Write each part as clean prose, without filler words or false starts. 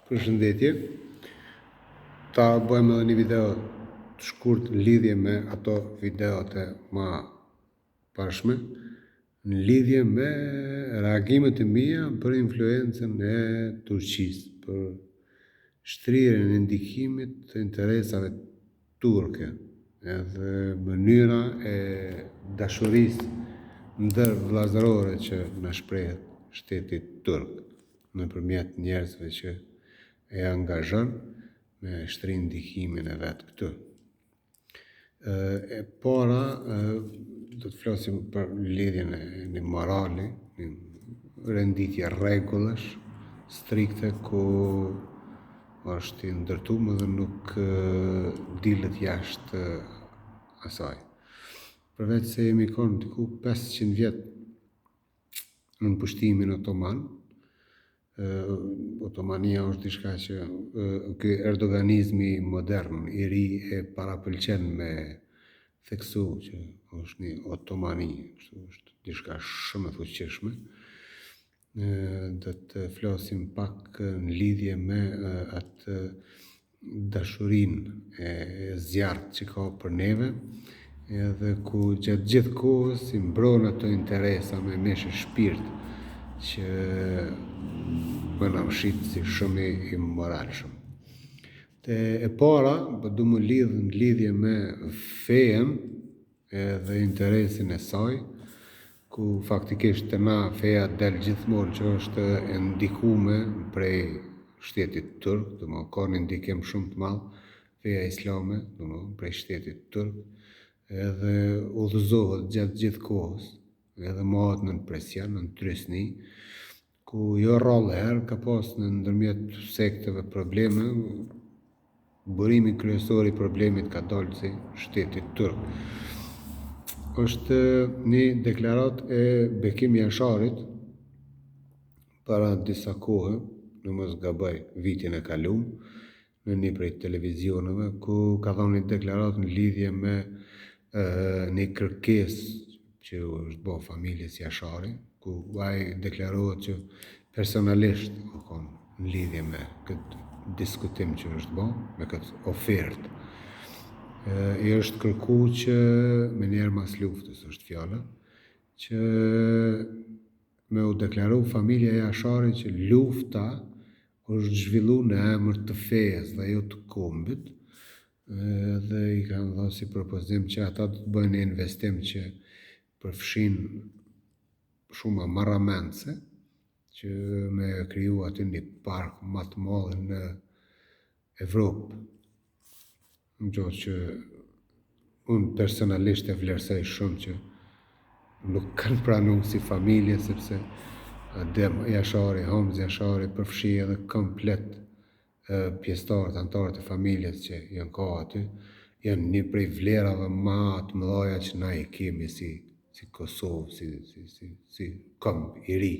Përshëndetje, ta bëjmë edhe një video të shkurt në lidhje me ato videot e ma pashme, në lidhje me reagimet e mia për influencën e Turqisë, për shtrirjen e ndikimit të interesave turke, edhe mënyra e dashurisë ndër vllazërore që na shprehet shteti turk nëpërmjet njerëzve që e angazhon me shtri ndikimin e vet këtu. E para, do të flasim për lidhjen e një morali, një renditje rregullesh strikte ku është i ndërtuar dhe nuk dilet jashtë asaj. Përveç se jemi konë diku 500 vjet në pushtimin otoman, Otomania është diçka që ky erdoganizmi modern i ri e parapëlqen me theksu që është një otomani, është diçka shumë e fuqishme. Do të flasim pak në lidhje me atë dashurinë e zjarrt që ka për neve, edhe ku gjatë gjithë kohës i mbron ato interesa me meshë shpirt që më na mshit si shumë i moralshëm. Te e para, du më lidh në lidhje me fejen edhe interesin e saj, ku faktikisht të na feja del gjithmonë që është e ndikume prej shtetit turk, do më ka një ndikim shumë të madh, feja islame, do më prej shtetit turk, edhe udhëzohet gjatë gjithë kohës, edhe mahet në presion, në trysni, ku jo rrallë herë ka pas në ndërmjet sekteve probleme, burimi kryesor i problemit ka dalë si shteti turk. Është një deklarat e Bekim Jasharit para disa kohë, në mos gaboj vitin e kalum, në një prej televizioneve, ku ka dhënë një deklarat në lidhje me një kërkesë që është bo familjes Jashari, ku ai deklarohet që personalisht o konë në lidhje me këtë diskutim që është bo, me këtë ofertë. I është kërku që, me njerë mas luftës është fjala, që me u deklaru familja Jashari që lufta është zhvillu në emër të fejes dhe jo të kombit, dhe i kanë dhënë si propozim që ata të bëjnë një investim që përfshin shumë marramendse, që me kriju aty një park më të madh në Evropë. Në gjotë që unë personalisht e vlerësoj shumë që nuk kanë pranu si familje, sepse Adem Jashari, Hamza Jashari përfshi edhe komplet pjesëtarët, antarët e familjes që janë ka aty, janë një prej vlerave ma të mëdhaja që na i kemi si Kosovë, si këmbë i ri.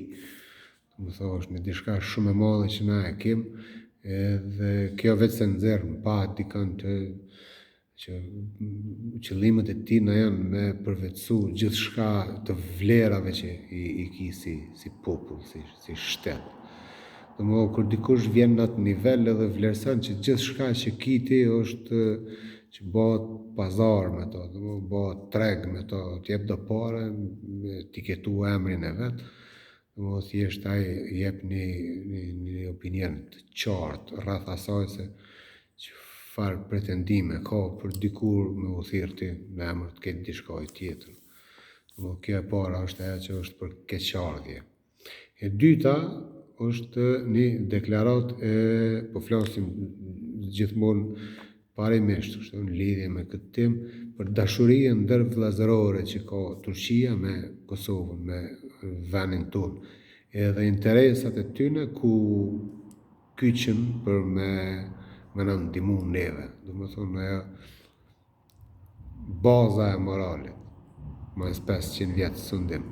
Më thua, është një diçka shumë e madhe që na e kemë, edhe kjo vetë se nxerr pa dikën që qëllimet e tina janë me përvetësu gjithçka të vlerave që i ki si popull, si shtet. Dhe më kur dikush vjen në atë nivel edhe vlerëson që gjithçka që ki ti është që bëhet pazar me to, dhe më bëhet treg me to, t'jep do pare, t'iketu emrin e vetë, dhe më thjesht ai jep një opinion të qartë rreth asaj se çfarë pretendime ka për dikur me u thirrë ti në emër të ketë diçka tjetër. Kjo e para është ajo që është për keqardhje. E dyta është një deklarat po flasim gjithmonë parimisht, kështu në lidhje me këtë temë, për dashurinë ndër vllazërore që ka Turqia me Kosovën, me vendin tonë, edhe interesat e tyne ku kyçen për me na ndihmu neve. Do të thonë ajo baza e moralit, mas 500 vjet sundim.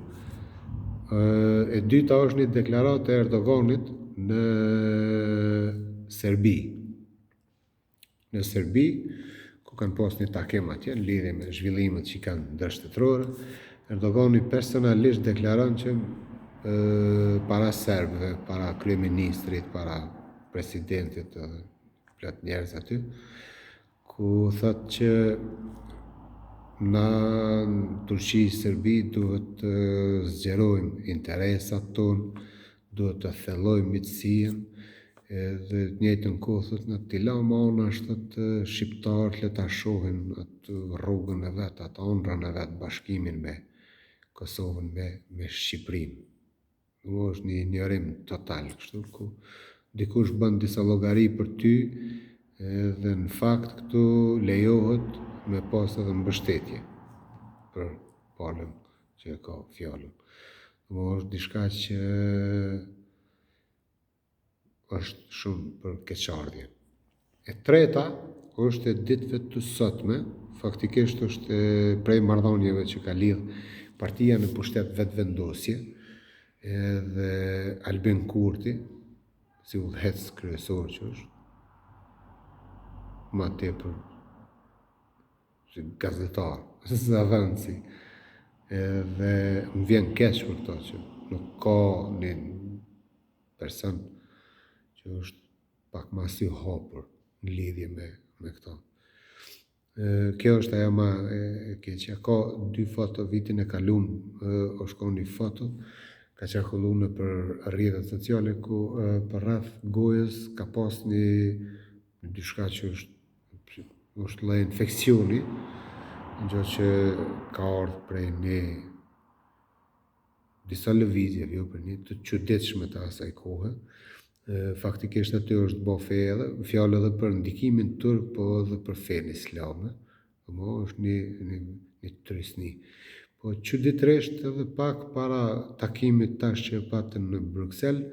E dyta është një deklaratë e Erdoganit në Serbi. Në Serbi, ku kanë pas një takim atje në lidhje me zhvillimet që kanë ndërshtetërore, Erdogani personalisht deklaron që para serbëve, para kryeministrit, para presidentit edhe plot njerëz aty, ku thotë që na në Turqi, Serbi duhet të zgjerojmë interesat tonë, duhet të thellojmë miqësinë, edhe të njëjtën kohë thotë na t'i lëmë anash thotë shqiptarët le ta shohin atë rrugën e vet, atë ëndrrën e vet, bashkimin me Kosovën me Shqipërinë. Është një ignorim total, kështu ku dikush bën disa llogari për ty, edhe në fakt këtu lejohet me pas edhe mbështetje për palën që e ka fjallën. Është diçka që është shumë për keqardhje. E treta është e ditëve të sotme, faktikisht është prej marrëdhënieve që ka lidh partia në pushtet vetëvendosje, edhe Albin Kurti, si udhëhec kryesor që është, ma tepër si gazetar, zavanci, edhe më vjen keq për to që nuk ka një person që është pak ma sy hapur në lidhje me këto. Kjo është ajo ma e keqja. Ka 2 foto vitin e kalum, është ka një foto, ka qarkullu në për rrjetet sociale, ku për rreth gojës ka pas një diçka që është lloj infeksioni, gjë që ka ardhur prej disa lëvizjeve, jo për një të çuditshme të asaj kohe. Faktikisht aty është bë fjalë edhe për ndikimin turk, po edhe për fenë islame. Është një trysni. Po çuditërisht edhe pak para takimit tash që patën në Bruxelles,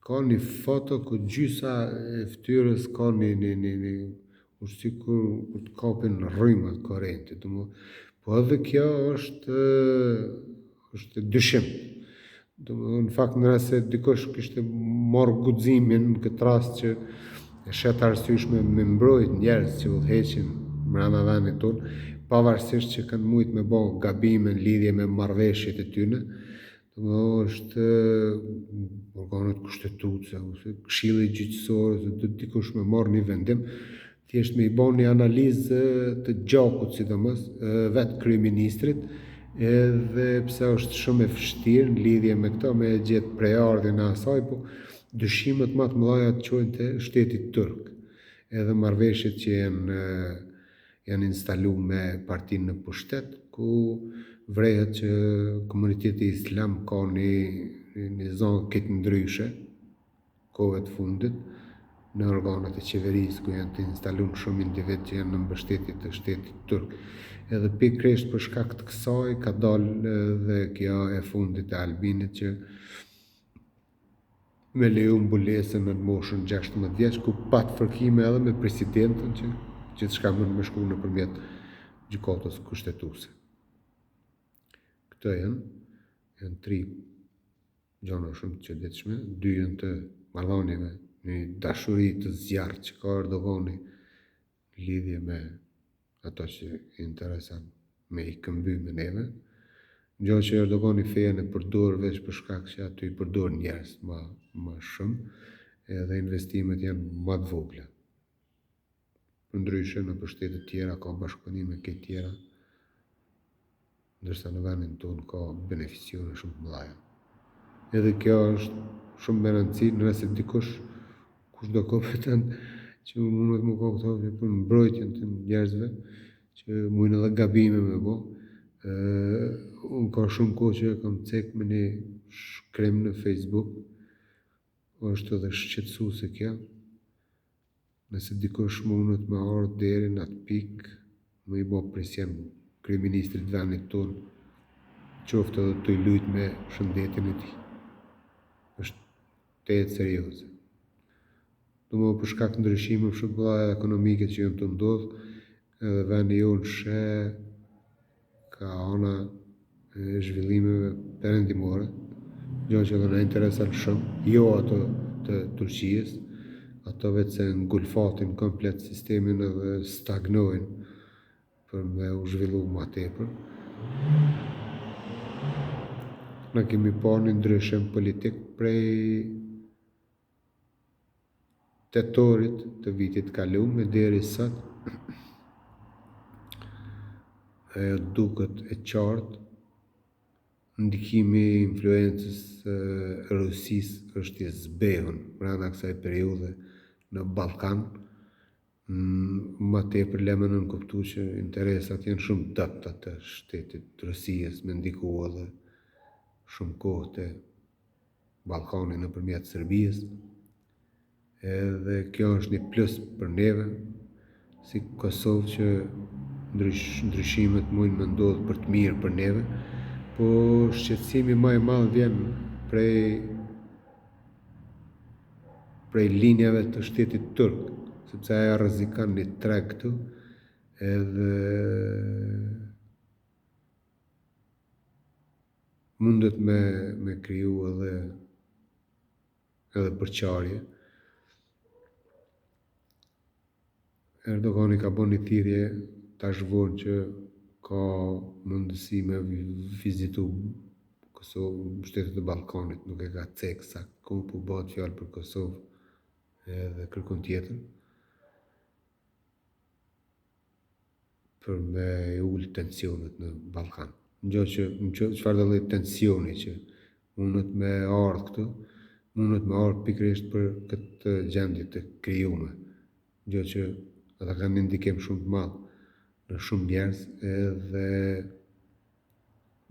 ka një foto ku gjysa e fytyrës ka është sikur të kapin rrymat korrenti, po edhe kjo është dyshim. Në fakt në rast se dikush kishte marrë guximin në këtë rast që e shet arsyeshme me mbrojt njerëz që udhëheqin mbrana vendit tonë, pavarësisht që kanë mujt me bë gabime në lidhje me marrëveshjet e tyre, është organet kushtetuese ose këshilli gjyqësor, do dikush me marrë një vendim, thjesht me i bën një analizë të gjakut, sidomos vetë kryeministrit, edhe pse është shumë e vështirë në lidhje me këto, me gjetë prejardhjen e asaj, po dyshimet më të mëdha të quhen te shteti turk, edhe marrëveshjet që janë instaluar me partinë në pushtet, ku vrehet që komuniteti islam ka një zonë këtë ndryshe, kohëve të fundit, në organet e qeverisë, ku janë të instaluar shumë individ që janë në mbështetje të shtetit turk. Edhe pikërisht për shkak të kësaj ka dalë edhe kjo e fundit e Albinit që me leju mbulesën në moshën 16 vjeç, ku pat fërkime edhe me presidentin që gjithçka mund me shku nëpërmjet gjykatës kushtetuese. Këto janë 3 gjëra shumë të çuditshme, 2 janë të marrëdhënieve, një dashuri të zjarrt që ka Erdogani në lidhje me ato që i interesan me i këmby me neve. Gjë që Erdogani fejen e përdor veç për shkak që aty i përdor njerëz më shumë, edhe investimet janë më të vogla. Ndryshe në shtete të tjera ka bashkëpunime këtë tjera, ndërsa në vendin tonë ka beneficione shumë të mëdha. Edhe kjo është shumë me rëndësi, nëse dikush kushdo kompetent që mundet më ka këto për mbrojtjen të njerëzve, që mujnë edhe gabime me bo. Unë ka shumë kohë që kam cek me një shkrim në Facebook, është edhe shqetësuese kjo. Nëse dikush mundet me ardhë deri në atë pikë, më i bo presion kryeministrit vendit tonë, qoftë edhe të i lujt me shëndetin e tij. Është tetë serioze. Për shkak të ndryshimeve shumë të mëdha ekonomike që janë të ndodhur, edhe vendi jonë shë ka ana e zhvillimeve perëndimore, gjë që edhe na intereson shumë, jo ato të Turqisë, ato vetë se ngulfatin komplet sistemin edhe stagnojnë për me u zhvillu më tepër. Ne kemi parë një ndryshim politik prej tetorit të vitit kaluar deri sot duket e qartë ndikimi i influencës Rusisë është i zbehur brenda kësaj periudhe në Ballkan. Më tepër le më nënkuptu që interesat janë shumë dobta të shtetit të Rusisë me ndiku edhe shumë kohë te Ballkani nëpërmjet Serbisë. Edhe kjo është një plus për neve, si Kosovë që ndryshimet mujnë me ndodhë për të mirë për neve, po shqetësimi më i madh vjen prej linjave të shtetit turk, sepse ajo rrezikon një treg këtu, edhe mundet me kriju edhe përqarje. Erdogani ka bën një thirrje tash vonë që ka mundësi me vizitu Kosovë, shtetet e Ballkanit, nuk e ka cek sakt ku po bëhet fjalë për Kosovë edhe kërkon tjetër për me ul tensionet në Ballkan. Çfarë do lloj tensioni që mundet me ardhë këtu, mundet me ardhë pikërisht për këtë gjendje të krijuar. Gjë që ata kanë një ndikim shumë të madh në shumë njerëz, edhe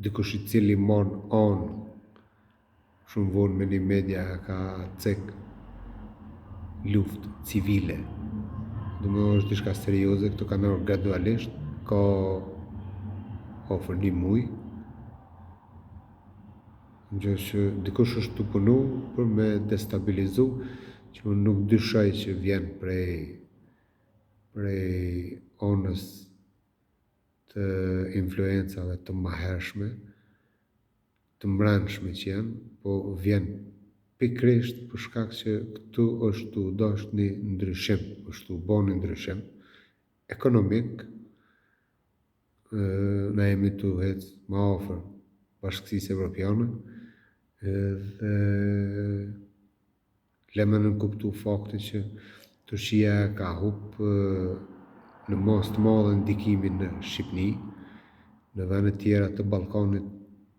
dikush I cili mon anë shumë vonë me një media ka cek luftë civile. Domethënë është diçka serioze, këto kanë ardhur gradualisht, ka ofër një muj, gjë që dikush është të punu për me destabilizu, që unë nuk dyshoj që vjen prej onës të influencave të mahershme, të mbrëmshme që janë, po vjen pikërisht për shkak që këtu është tu dashur një ndryshim, është tu bën një ndryshim ekonomik, na jemi tu ecë më afër Bashkësisë Evropiane, edhe le me nënkuptu faktin që Turqia ka hup në mas të madhe ndikimin në Shqipni, në vende tjera të Ballkanit,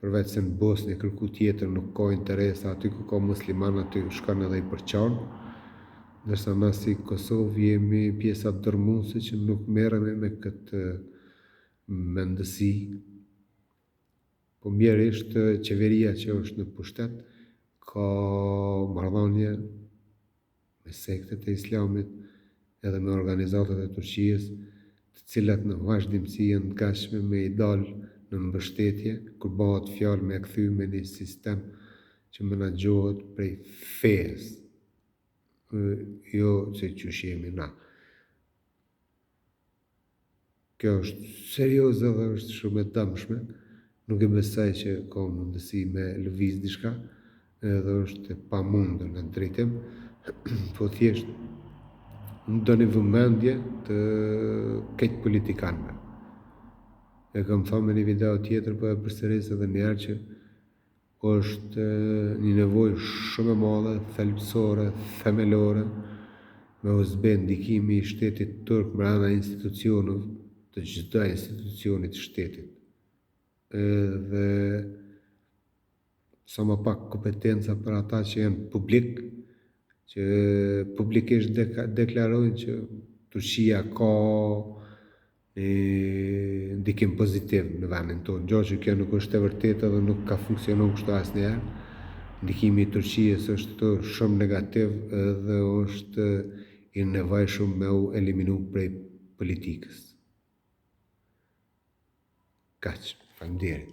përveç se në Bosnjë kërku tjetër nuk ka interes, aty ku ka musliman aty shkon edhe I përçan, ndërsa na si Kosovë jemi pjesa dërmuese që nuk merremi me këtë mendësi, po mjerisht qeveria që është në pushtet ka marrëdhënie me sektet e Islamit edhe me organizatat e Turqisë, të cilat në vazhdimsi janë të gatshme me I dalë në mbështetje kur bëhet fjalë me kthy me një sistem që menaxhohet prej fesë, jo se qysh jemi na. Kjo është serioze dhe është shumë e dëmshme, nuk e besoj që ka mundësi me lëviz diçka, edhe është e pamundur në drejtim, po thjesht më do një vëmendje të keq politikanëve. E kam thënë në një video tjetër, po e përsëris edhe një herë që është një nevojë shumë e madhe, thelbësore, themelore, me u zbe ndikimi I shtetit turk brenda institucioneve, të çdo institucionit të shtetit. Edhe sa më pak kompetenca për ata që janë publik, që publikisht deklarojnë që Turqia ka një ndikim pozitiv në vendin tonë, gjë që kjo nuk është e vërtetë dhe nuk ka funksionuar kështu asnjëherë. Ndikimi I Turqisë është shumë negativ edhe është I nevojshëm me u eliminu prej politikës. Kaq, faleminderit.